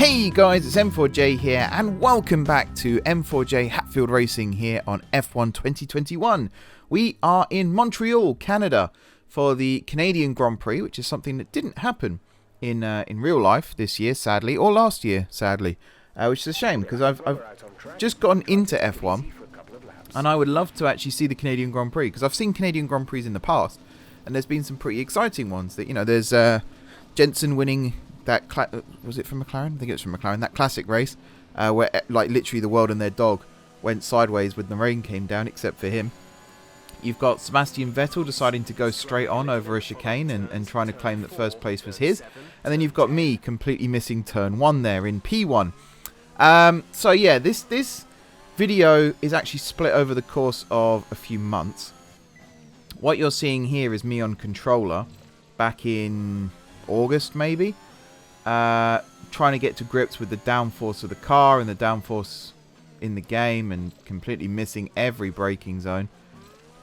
Hey guys, it's M4J here, and welcome back to M4J-Hatfield Racing here on F1 2021. We are in Montreal, Canada, for the Canadian Grand Prix, which is something that didn't happen in real life this year, sadly, or last year, sadly, which is a shame because I've just gotten into F1, and I would love to actually see the Canadian Grand Prix because I've seen Canadian Grand Prix in the past, and there's been some pretty exciting ones. That there's Jensen winning. That was it from McLaren? I think it was from McLaren. That classic race where like literally the world and their dog went sideways when the rain came down, except for him. You've got Sebastian Vettel deciding to go straight on over a chicane and trying to claim that first place was his. And then you've got me completely missing turn 1 there in P1. So yeah, this video is actually split over the course of a few months. What you're seeing here is me on controller back in August maybe. Trying to get to grips with the downforce of the car and the downforce in the game, and completely missing every braking zone.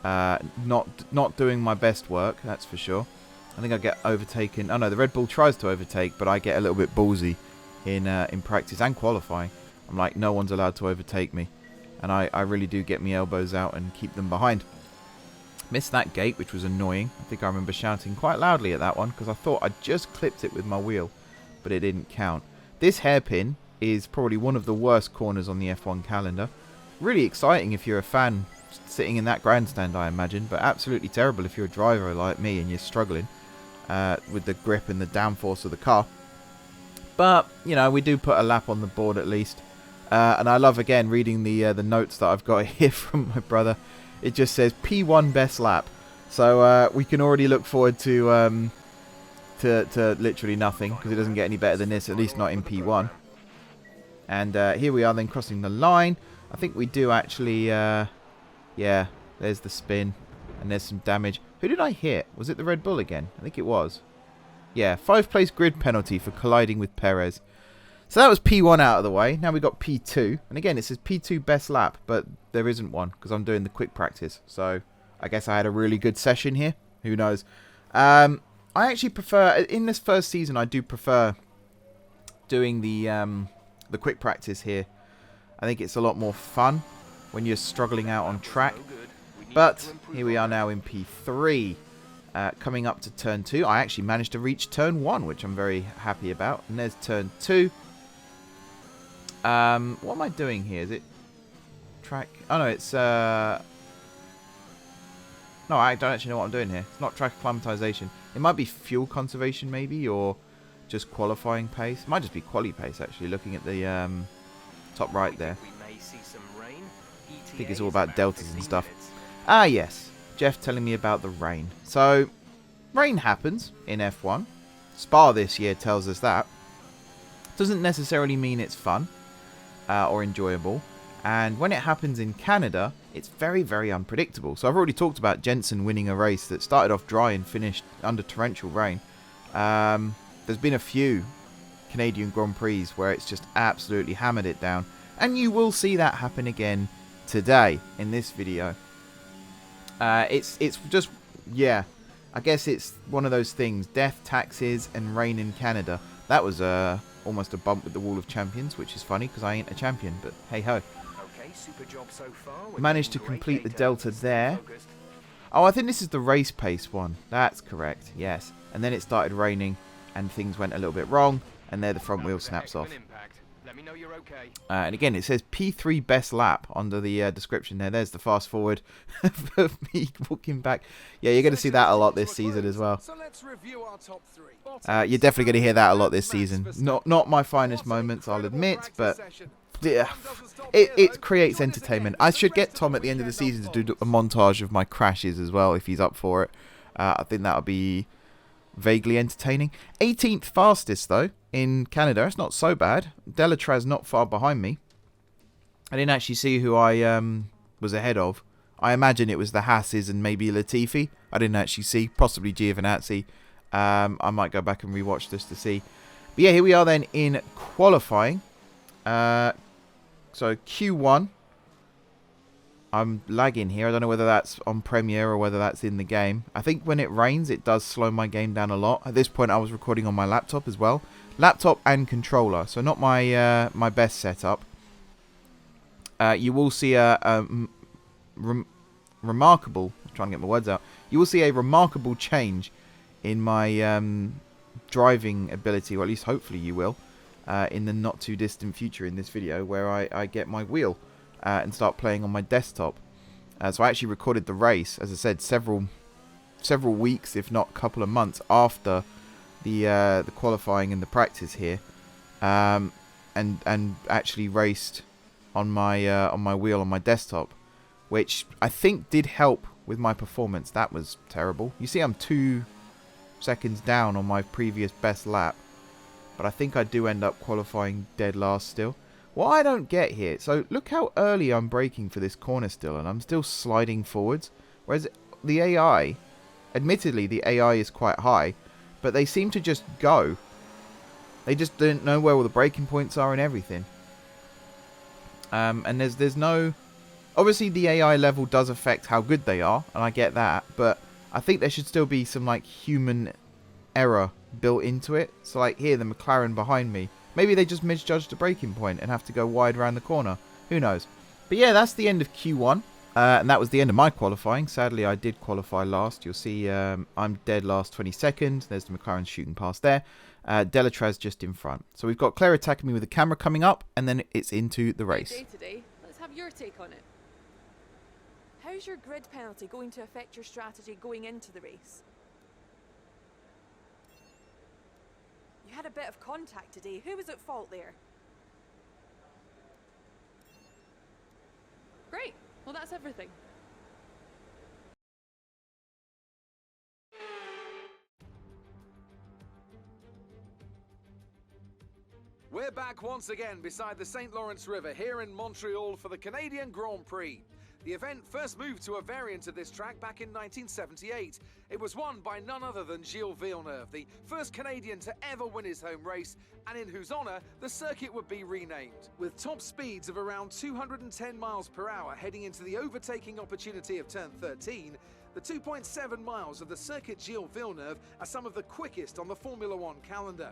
Not doing my best work, that's for sure. I think I get overtaken. Oh no, the Red Bull tries to overtake, but I get a little bit ballsy in practice and qualifying. I'm like, no one's allowed to overtake me, and I really do get my elbows out and keep them behind. Missed that gate, which was annoying. I think I remember shouting quite loudly at that one because I thought I'd just clipped it with my wheel, but it didn't count. This hairpin is probably one of the worst corners on the F1 calendar. Really exciting if you're a fan sitting in that grandstand, I imagine, but absolutely terrible if you're a driver like me and you're struggling with the grip and the downforce of the car. But, we do put a lap on the board at least. And I love, again, reading the notes that I've got here from my brother. It just says P1 best lap. So we can already look forward to literally nothing, because it doesn't get any better than this, at least not in P1. And here we are then crossing the line. I think we do actually, yeah, there's the spin, and there's some damage. Who did I hit? Was it the Red Bull again? I think it was. Yeah, 5th place grid penalty for colliding with Perez. So that was P1 out of the way. Now we've got P2. And again, it says P2 best lap, but there isn't one because I'm doing the quick practice. So I guess I had a really good session here. Who knows? I actually prefer, in this first season, I do prefer doing the quick practice here. I think it's a lot more fun when you're struggling out on track. But here we are now in P3, coming up to turn 2. I actually managed to reach turn 1, which I'm very happy about. And there's turn 2. What am I doing here? Is it track? Oh no, it's no, I don't actually know what I'm doing here. It's not track acclimatization. It might be fuel conservation maybe, or just qualifying pace. It might just be quali pace actually, looking at the top right there. I think it's all about deltas and stuff. Ah yes, Jeff telling me about the rain. So, rain happens in F1. Spa this year tells us that. Doesn't necessarily mean it's fun or enjoyable. And when it happens in Canada, it's very, very unpredictable. So I've already talked about Jensen winning a race that started off dry and finished under torrential rain. There's been a few Canadian Grand Prix where it's just absolutely hammered it down. And you will see that happen again today in this video. It's just, yeah, I guess it's one of those things. Death, taxes, and rain in Canada. That was almost a bump with the wall of champions, which is funny because I ain't a champion, but hey-ho. Managed to complete the delta there. Oh, I think this is the race pace one. That's correct, yes. And then it started raining and things went a little bit wrong, and there the front wheel snaps off. And again, it says P3 best lap under the description there. There's the fast forward of me walking back. Yeah, you're going to see that a lot this season as well. You're definitely going to hear that a lot this season. Not my finest moments, I'll admit, but yeah, it creates entertainment. I should get Tom at the end of the season to do a montage of my crashes as well, if he's up for it. I think that would be vaguely entertaining. 18th fastest, though, in Canada. It's not so bad. Delatraz not far behind me. I didn't actually see who I was ahead of. I imagine it was the Hasses and maybe Latifi. I didn't actually see. Possibly Giovinazzi. I might go back and rewatch this to see. But yeah, here we are then in qualifying. So Q1. I'm lagging here. I don't know whether that's on Premiere or whether that's in the game. I think when it rains, it does slow my game down a lot. At this point, I was recording on my laptop as well. Laptop and controller, so not my my best setup. You will see a remarkable... I'm trying to get my words out. You will see a remarkable change in my driving ability, or at least hopefully you will, in the not too distant future in this video, where I get my wheel and start playing on my desktop. So I actually recorded the race, as I said, several weeks, if not a couple of months after the qualifying and the practice here, and actually raced on my wheel on my desktop, which I think did help with my performance. That was terrible. You see, I'm 2 seconds down on my previous best lap, but I think I do end up qualifying dead last still. What I don't get here, so look how early I'm braking for this corner still, and I'm still sliding forwards, whereas the AI, admittedly the AI is quite high, but they seem to just go. They just don't know where all the braking points are and everything. And there's no... Obviously the AI level does affect how good they are, and I get that, but I think there should still be some like human error built into it. So like here, the McLaren behind me, maybe they just misjudged the braking point and have to go wide around the corner. Who knows? But yeah, that's the end of Q1. And that was the end of my qualifying. Sadly, I did qualify last. You'll see I'm dead last 22nd. There's the McLaren shooting past there. Delatraz just in front. So we've got Claire attacking me with the camera coming up, and then it's into the race. Today. Let's have your take on it. How's your grid penalty going to affect your strategy going into the race? You had a bit of contact today. Who was at fault there? Great. Well, that's everything. We're back once again beside the St. Lawrence River here in Montreal for the Canadian Grand Prix. The event first moved to a variant of this track back in 1978. It was won by none other than Gilles Villeneuve, the first Canadian to ever win his home race, and in whose honour the circuit would be renamed. With top speeds of around 210 miles per hour heading into the overtaking opportunity of turn 13, the 2.7 miles of the circuit Gilles Villeneuve are some of the quickest on the Formula One calendar.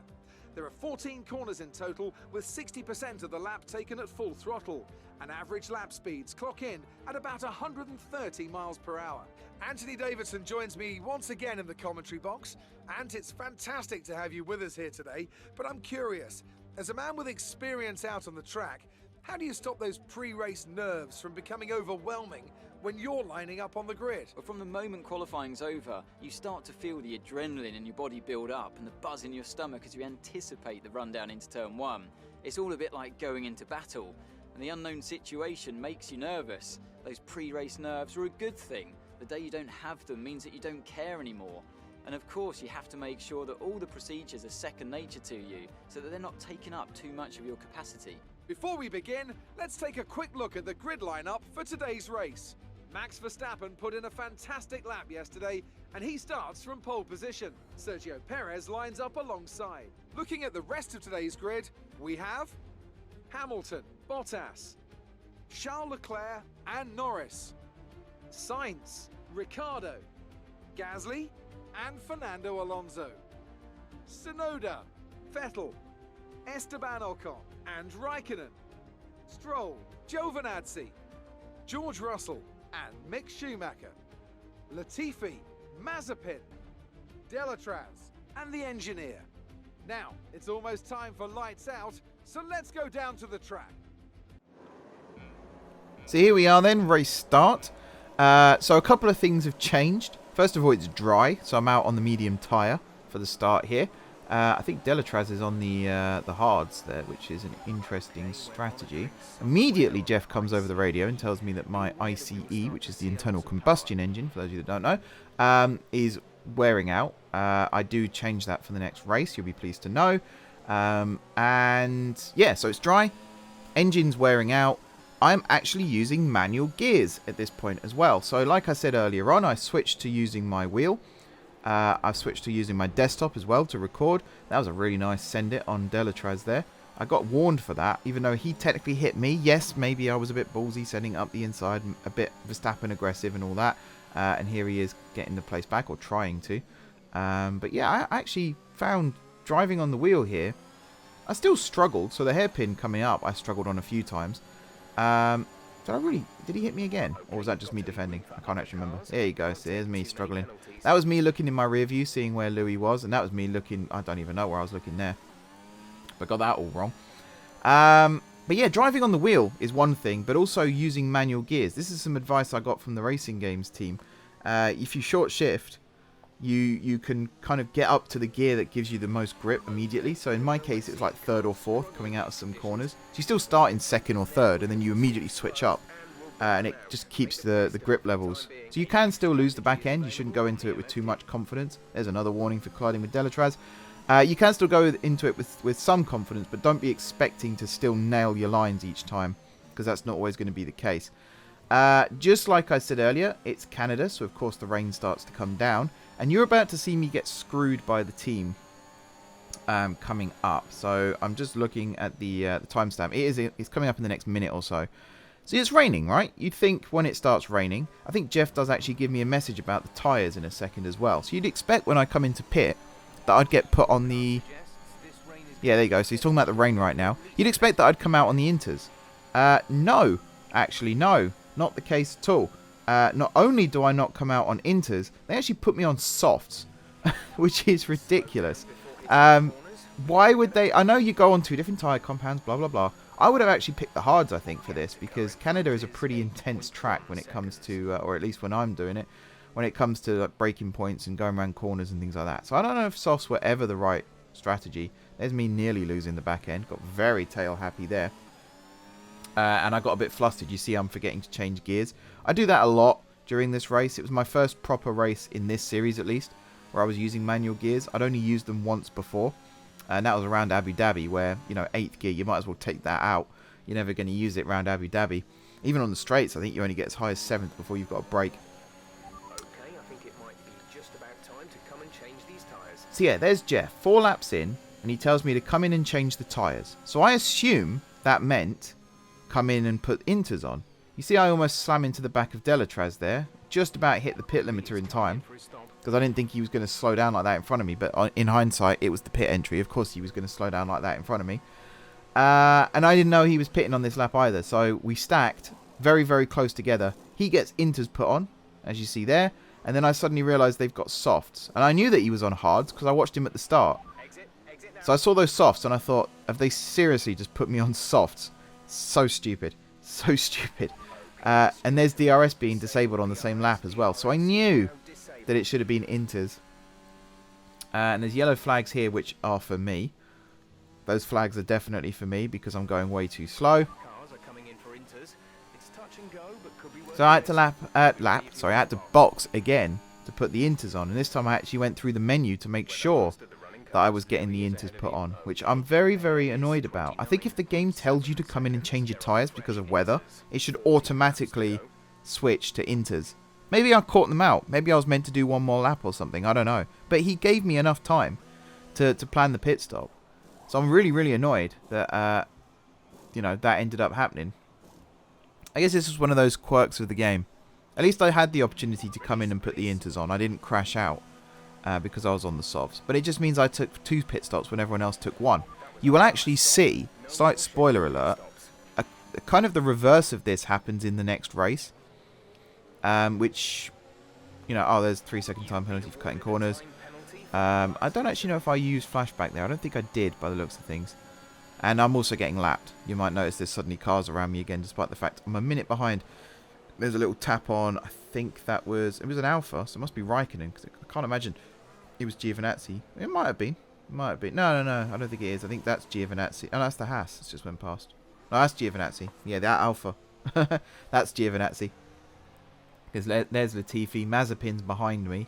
There are 14 corners in total, with 60% of the lap taken at full throttle, and average lap speeds clock in at about 130 miles per hour. Anthony Davidson joins me once again in the commentary box. And it's fantastic to have you with us here today, but I'm curious, as a man with experience out on the track, how do you stop those pre-race nerves from becoming overwhelming when you're lining up on the grid? Well, from the moment qualifying's over, you start to feel the adrenaline in your body build up and the buzz in your stomach as you anticipate the run down into turn one. It's all a bit like going into battle, and the unknown situation makes you nervous. Those pre-race nerves are a good thing. The day you don't have them means that you don't care anymore. And of course, you have to make sure that all the procedures are second nature to you, so that they're not taking up too much of your capacity. Before we begin, let's take a quick look at the grid lineup for today's race. Max Verstappen put in a fantastic lap yesterday, and he starts from pole position. Sergio Perez lines up alongside. Looking at the rest of today's grid, we have Hamilton, Bottas, Charles Leclerc and Norris, Sainz, Ricciardo, Gasly and Fernando Alonso, Tsunoda, Vettel, Esteban Ocon and Raikkonen, Stroll, Giovinazzi, George Russell and Mick Schumacher, Latifi, Mazepin, Delatraz and the engineer. Now, it's almost time for lights out, so let's go down to the track. So here we are then, race start. So a couple of things have changed. First of all, it's dry, so I'm out on the medium tyre for the start here. I think Delatraz is on the hards there, which is an interesting strategy. Immediately, Jeff comes over the radio and tells me that my ICE, which is the internal combustion engine, for those of you that don't know, is wearing out. I do change that for the next race, you'll be pleased to know. And yeah, so it's dry, engine's wearing out. I'm actually using manual gears at this point as well. So like I said earlier on, I switched to using my wheel. I've switched to using my desktop as well to record. That was a really nice send it on Delatraz there. I got warned for that, even though he technically hit me. Yes, maybe I was a bit ballsy setting up the inside, a bit Verstappen aggressive and all that. And here he is getting the place back, or trying to. But yeah, I actually found driving on the wheel here, I still struggled. So the hairpin coming up, I struggled on a few times. Did he hit me again? Or was that just me defending? I can't actually remember. There you go. So there's me struggling. That was me looking in my rear view, seeing where Louis was. And that was me looking, I don't even know where I was looking there. But got that all wrong. But yeah, driving on the wheel is one thing, but also using manual gears. This is some advice I got from the Racing Games team. If you short shift, you can kind of get up to the gear that gives you the most grip immediately. So in my case, it's like third or fourth coming out of some corners. So you still start in second or third, and then you immediately switch up. And it just keeps the grip levels. So you can still lose the back end. You shouldn't go into it with too much confidence. There's another warning for colliding with Delatraz. You can still go into it with some confidence, but don't be expecting to still nail your lines each time, because that's not always going to be the case. Just like I said earlier, it's Canada, so of course the rain starts to come down, and you're about to see me get screwed by the team coming up. So I'm just looking at the timestamp. It's coming up in the next minute or so. So it's raining, right? You'd think when it starts raining, I think Jeff does actually give me a message about the tyres in a second as well. So you'd expect when I come into pit that I'd get put on the... Yeah, there you go. So he's talking about the rain right now. You'd expect that I'd come out on the inters. No. Actually, no. Not the case at all. Not only do I not come out on inters, they actually put me on softs, which is ridiculous. Why would they... I know you go on 2 different tyre compounds, blah, blah, blah. I would have actually picked the hards, I think, for this, because Canada is a pretty intense track when it comes to, or at least when I'm doing it, when it comes to like, braking points and going around corners and things like that. So I don't know if softs were ever the right strategy. There's me nearly losing the back end. Got very tail happy there. And I got a bit flustered. You see I'm forgetting to change gears. I do that a lot during this race. It was my first proper race in this series, at least, where I was using manual gears. I'd only used them once before. And that was around Abu Dhabi, where, you know, 8th gear, you might as well take that out. You're never going to use it around Abu Dhabi. Even on the straights, I think you only get as high as 7th before you've got a brake. Okay, I think it might be just about time to come and change these tyres. So yeah, there's Jeff, 4 laps in, and he tells me to come in and change the tyres. So I assume that meant come in and put inters on. You see I almost slam into the back of Delatraz there. Just about hit the pit limiter in time. Because I didn't think he was going to slow down like that in front of me. But in hindsight, it was the pit entry. Of course he was going to slow down like that in front of me. And I didn't know he was pitting on this lap either. So we stacked very, very close together. He gets inters put on, as you see there. And then I suddenly realised they've got softs. And I knew that he was on hards because I watched him at the start. So I saw those softs and I thought, have they seriously just put me on softs? So stupid. So stupid. And there's DRS being disabled on the same lap as well. So I knew that it should have been inters. And there's yellow flags here which are for me. Those flags are definitely for me because I'm going way too slow. So I had to I had to box again to put the inters on. And this time I actually went through the menu to make sure that I was getting the inters put on, which I'm very, very annoyed about. I think if the game tells you to come in and change your tyres because of weather, it should automatically switch to inters. Maybe I caught them out. Maybe I was meant to do one more lap or something. I don't know. But he gave me enough time to plan the pit stop. So I'm really, really annoyed that, you know, that ended up happening. I guess this was one of those quirks of the game. At least I had the opportunity to come in and put the inters on. I didn't crash out because I was on the softs. But it just means I took 2 pit stops when everyone else took 1. You will actually see, slight spoiler alert, kind of the reverse of this happens in the next race. Which, you know, oh, there's 3-second time penalty for cutting corners. I don't actually know if I used flashback there. I don't think I did by the looks of things. And I'm also getting lapped. You might notice there's suddenly cars around me again, despite the fact I'm a minute behind. There's a little tap on. I think it was an Alpha, so it must be Raikkonen, because I can't imagine it was Giovinazzi. It might have been. It might have been. No, I don't think it is. I think that's Giovinazzi. Oh, that's the Haas. It's just went past. No, that's Giovinazzi. Yeah, that Alpha. That's Giovinazzi. Because there's Latifi. Mazepin's behind me.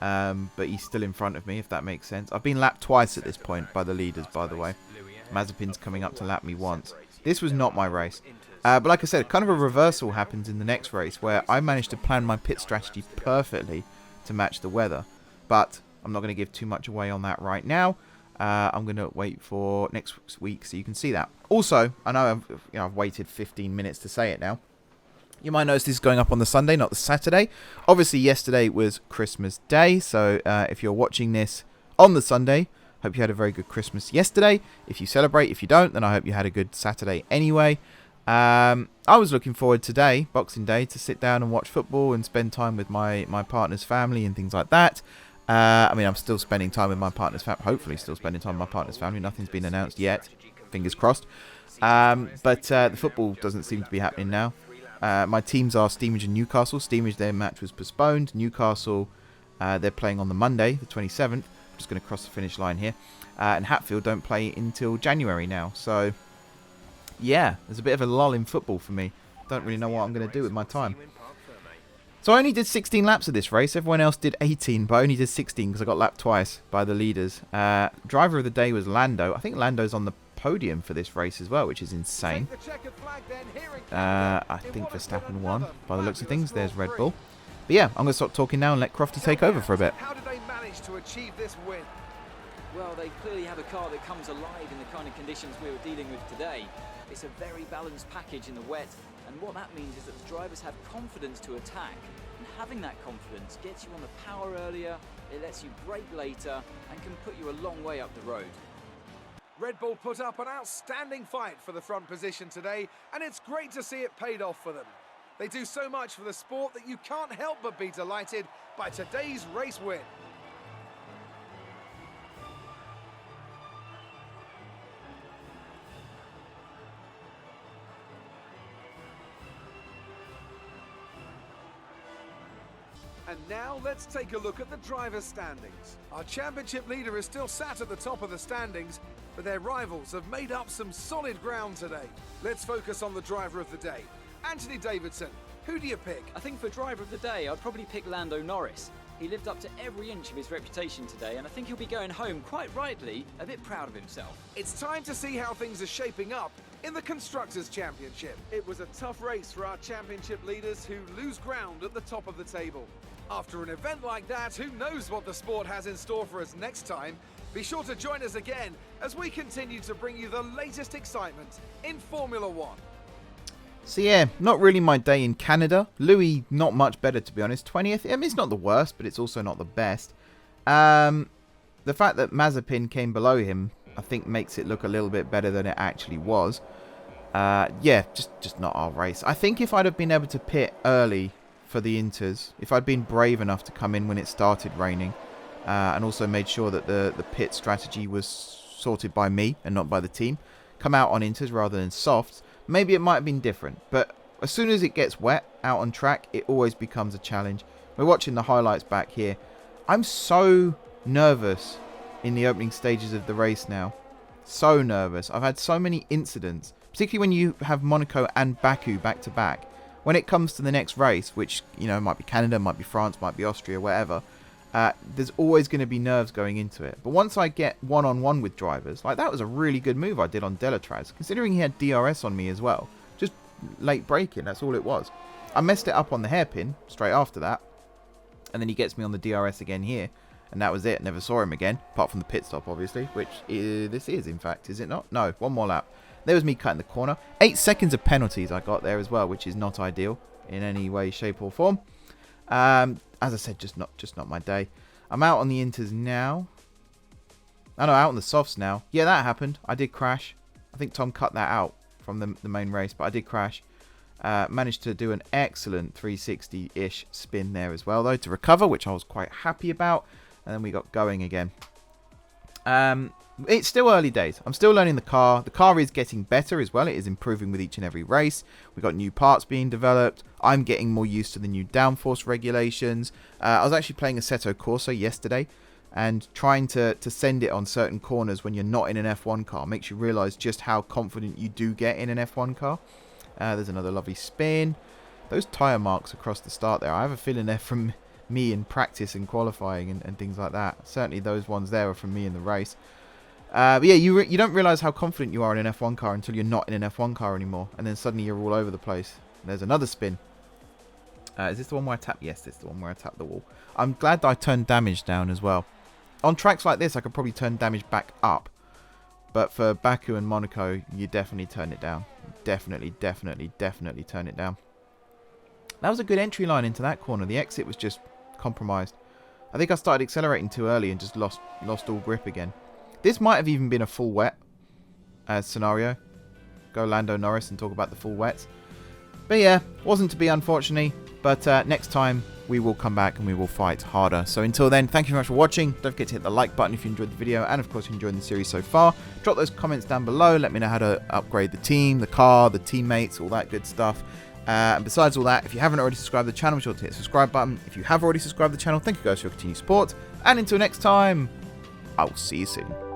But he's still in front of me, if that makes sense. I've been lapped twice at this point by the leaders, by the way. Mazepin's coming up to lap me once. This was not my race. But like I said, kind of a reversal happens in the next race where I managed to plan my pit strategy perfectly to match the weather. But I'm not going to give too much away on that right now. I'm going to wait for next week so you can see that. Also, I know I've waited 15 minutes to say it now. You might notice this is going up on the Sunday, not the Saturday. Obviously, yesterday was Christmas Day, so if you're watching this on the Sunday, hope you had a very good Christmas yesterday. If you celebrate, if you don't, then I hope you had a good Saturday anyway. I was looking forward today, Boxing Day, to sit down and watch football and spend time with my partner's family and things like that. I mean, I'm still spending time with my partner's family, hopefully still spending time with my partner's family. Nothing's been announced yet, fingers crossed. But the football doesn't seem to be happening now. My teams are Stevenage and Newcastle. Stevenage, their match was postponed. Newcastle, they're playing on the Monday, the 27th. I'm just going to cross the finish line here. And Hatfield don't play until January now. So, yeah, there's a bit of a lull in football for me. Don't really know what I'm going to do with my time. So I only did 16 laps of this race. Everyone else did 18, but I only did 16 because I got lapped twice by the leaders. Driver of the day was Lando. I think Lando's on the podium for this race as well, which is insane. I think Verstappen won by the looks of things. There's Red Bull. But yeah, I'm going to stop talking now and let Crofty take over for a bit. How did they manage to achieve this win? Well, they clearly have a car that comes alive in the kind of conditions we were dealing with today. It's a very balanced package in the wet, and what that means is that the drivers have confidence to attack, and having that confidence gets you on the power earlier, it lets you brake later, and can put you a long way up the road. Red Bull put up an outstanding fight for the front position today, and it's great to see it paid off for them. They do so much for the sport that you can't help but be delighted by today's race win. And now let's take a look at the driver's standings. Our championship leader is still sat at the top of the standings, but their rivals have made up some solid ground today. Let's focus on the driver of the day. Anthony Davidson, who do you pick? I think for driver of the day, I'd probably pick Lando Norris. He lived up to every inch of his reputation today, and I think he'll be going home, quite rightly, a bit proud of himself. It's time to see how things are shaping up in the Constructors' Championship. It was a tough race for our championship leaders who lose ground at the top of the table. After an event like that, who knows what the sport has in store for us next time? Be sure to join us again as we continue to bring you the latest excitement in Formula One. So yeah, not really my day in Canada. Louis, not much better to be honest. 20th, I mean, it's not the worst, but it's also not the best. The fact that Mazepin came below him, I think makes it look a little bit better than it actually was. Yeah, just not our race. I think if I'd have been able to pit early for the Inters, if I'd been brave enough to come in when it started raining, and also made sure that the pit strategy was sorted by me and not by the team, come out on Inters rather than softs, maybe it might have been different. But as soon as it gets wet out on track, it always becomes a challenge. We're watching the highlights back here. I'm so nervous in the opening stages of the race now. So nervous. I've had so many incidents, particularly when you have Monaco and Baku back to back. When it comes to the next race, which, you know, might be Canada, might be France, might be Austria, whatever, there's always going to be nerves going into it. But once I get one-on-one with drivers, like that was a really good move I did on Delatraz, considering he had DRS on me as well. Just late braking, that's all it was. I messed it up on the hairpin straight after that, and then he gets me on the DRS again here, and that was it. Never saw him again, apart from the pit stop, obviously, which this is, in fact, is it not? No, one more lap. There was me cutting the corner. 8 seconds of penalties I got there as well, which is not ideal in any way, shape or form. As I said, just not my day. I'm out on the Inters now. Oh no, out on the softs now. Yeah, that happened. I did crash. I think Tom cut that out from the main race, but I did crash. Managed to do an excellent 360-ish spin there as well, though, to recover, which I was quite happy about. And then we got going again. It's still early days. I'm still learning the car. The car is getting better as well. It is improving with each and every race. We've got new parts being developed. I'm getting more used to the new downforce regulations. I was actually playing Assetto Corsa yesterday and trying to send it on certain corners when you're not in an F1 car makes you realise just how confident you do get in an F1 car. There's another lovely spin. Those tyre marks across the start there, I have a feeling they're from me in practice and qualifying and things like that. Certainly those ones there are from me in the race. But yeah, you don't realise how confident you are in an F1 car until you're not in an F1 car anymore. And then suddenly you're all over the place. There's another spin. Is this the one where I tap? Yes, this is the one where I tap the wall. I'm glad that I turned damage down as well. On tracks like this, I could probably turn damage back up. But for Baku and Monaco, you definitely turn it down. Definitely turn it down. That was a good entry line into that corner. The exit was just compromised. I think I started accelerating too early and just lost all grip again. This might have even been a full wet scenario. Go Lando Norris and talk about the full wets. But yeah, wasn't to be, unfortunately. But next time we will come back and we will fight harder. So until then, thank you very much for watching. Don't forget to hit the like button if you enjoyed the video, and of course if you enjoyed the series so far. Drop those comments down below. Let me know how to upgrade the team, the car, the teammates, all that good stuff. And besides all that, if you haven't already subscribed to the channel, be sure to hit the subscribe button. If you have already subscribed to the channel, thank you guys for your continued support. And until next time, I will see you soon.